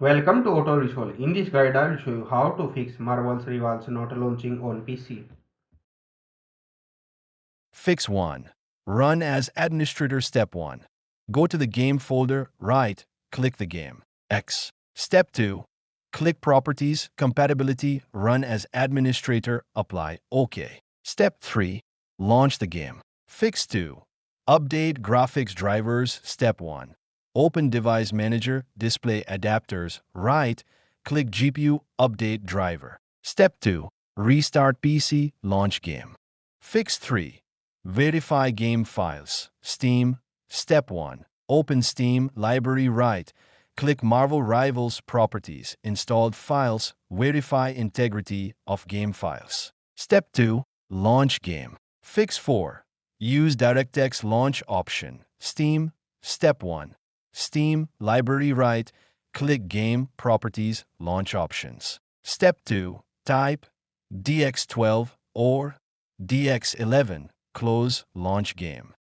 Welcome to Auto Resolve. In this guide, I will show you how to fix Marvel's rivals not launching on PC. Fix 1. Run as administrator. Step 1. Go to the game folder, right, click the game. X. Step 2. Click Properties, Compatibility, Run as administrator, apply, OK. Step 3. Launch the game. Fix 2. Update graphics drivers. Step 1. Open Device Manager, Display Adapters, right, click GPU Update Driver. Step 2. Restart PC, launch game. Fix 3. Verify game files. Steam. Step 1. Open Steam library, right. Click Marvel Rivals Properties, Installed Files, verify integrity of game files. Step 2. Launch game. Fix 4. Use DirectX launch option. Steam. Step 1. Steam library, right. Click Game Properties, Launch Options. Step 2. Type DX12 or DX11, close launch game.